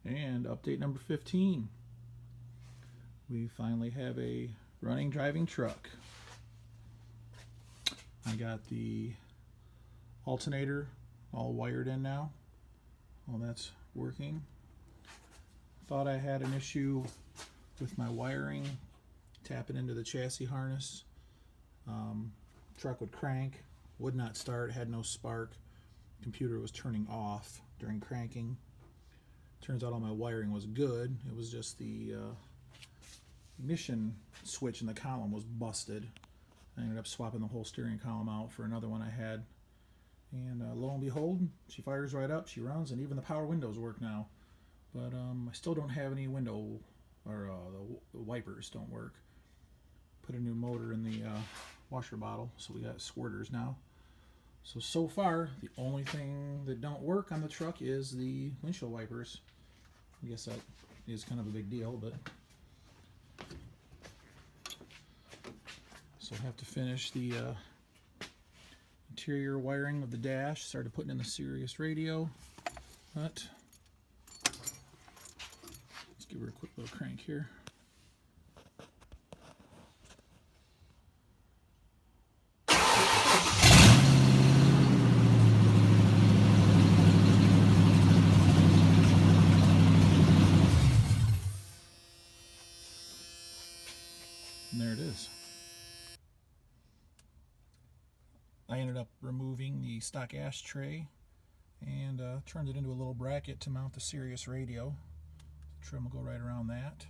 And update number 15. We finally have a running driving truck. I got the alternator all wired in now. Well, that's working. Thought I had an issue with my wiring, tapping into the chassis harness. Truck would crank, would not start, had no spark. Computer was turning off during cranking. Turns out all my wiring was good. It was just the ignition switch in the column was busted. I ended up swapping the whole steering column out for another one I had. And lo and behold, she fires right up, she runs, and even the power windows work now. But I still don't have any window, or the wipers don't work. Put a new motor in the washer bottle, so we got squirters now. So far, the only thing that don't work on the truck is the windshield wipers. I guess that is kind of a big deal, but so I have to finish the interior wiring of the dash. Started putting in the Sirius radio, but let's give her a quick little crank here. And there it is. I ended up removing the stock ashtray and turned it into a little bracket to mount the Sirius radio. The trim will go right around that.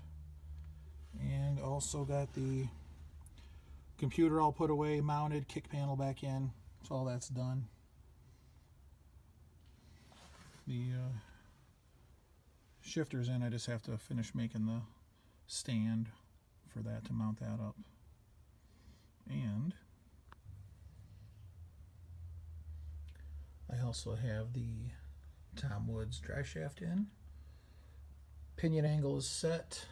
And also got the computer all put away, mounted, kick panel back in. So all that's done. The shifter's in. I just have to finish making the stand for that to mount that up. And I also have the Tom Woods drive shaft in. Pinion angle is set.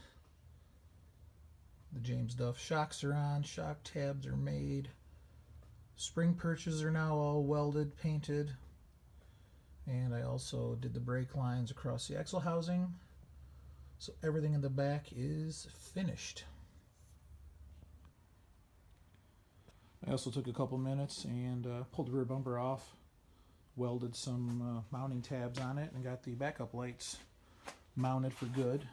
The James Duff shocks are on. Shock tabs are made. Spring perches are now all welded, painted. And I also did the brake lines across the axle housing. So everything in the back is finished. I also took a couple minutes and pulled the rear bumper off, welded some mounting tabs on it, and got the backup lights mounted for good.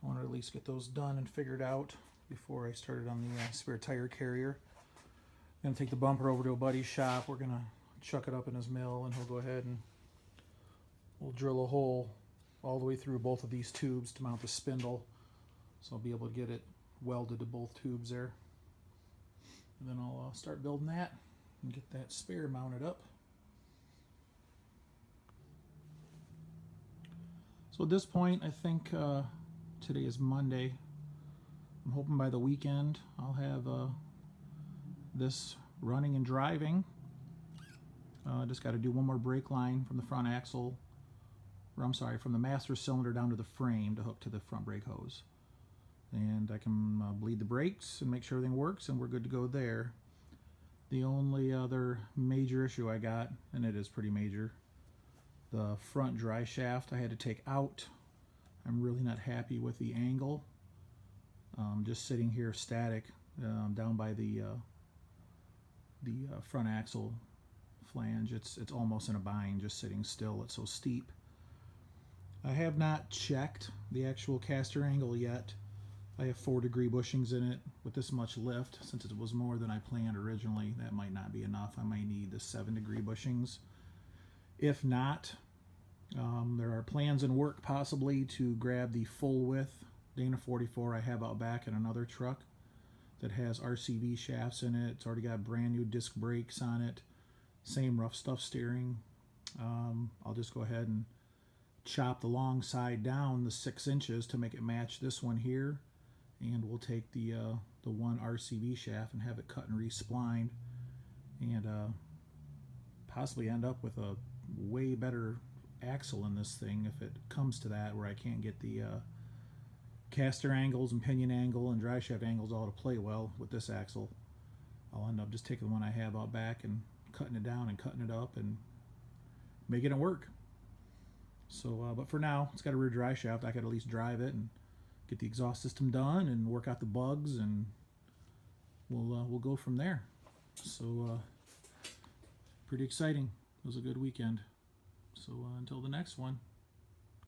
I want to at least get those done and figured out before I started on the spare tire carrier. I'm going to take the bumper over to a buddy's shop. We're going to chuck it up in his mill, and he'll go ahead and we'll drill a hole all the way through both of these tubes to mount the spindle. So I'll be able to get it welded to both tubes there. And then I'll start building that and get that spare mounted up. So at this point, I think today is Monday. I'm hoping by the weekend I'll have this running and driving. Just got to do one more brake line from the front axle, or I'm sorry, from the master cylinder down to the frame to hook to the front brake hose. And I can bleed the brakes and make sure everything works, and we're good to go there. The only other major issue I got, and it is pretty major, the front dry shaft I had to take out. I'm really not happy with the angle. Just sitting here static down by the front axle flange. It's almost in a bind just sitting still. It's so steep. I have not checked the actual caster angle yet. I have 4-degree bushings in it with this much lift. Since it was more than I planned originally, that might not be enough. I might need the 7-degree bushings. If not, there are plans in work possibly to grab the full width Dana 44 I have out back in another truck that has RCV shafts in it. It's already got brand new disc brakes on it, same rough stuff steering. I'll just go ahead and chop the long side down the 6 inches to make it match this one here, and we'll take the one RCV shaft and have it cut and resplined, and possibly end up with a way better axle in this thing if it comes to that, where I can't get the caster angles and pinion angle and drive shaft angles all to play well with this axle. I'll end up just taking the one I have out back and cutting it down and cutting it up and making it work. So, but for now, it's got a rear dry shaft. I could at least drive it and get the exhaust system done and work out the bugs, and we'll go from there. So, pretty exciting. It was a good weekend. So until the next one.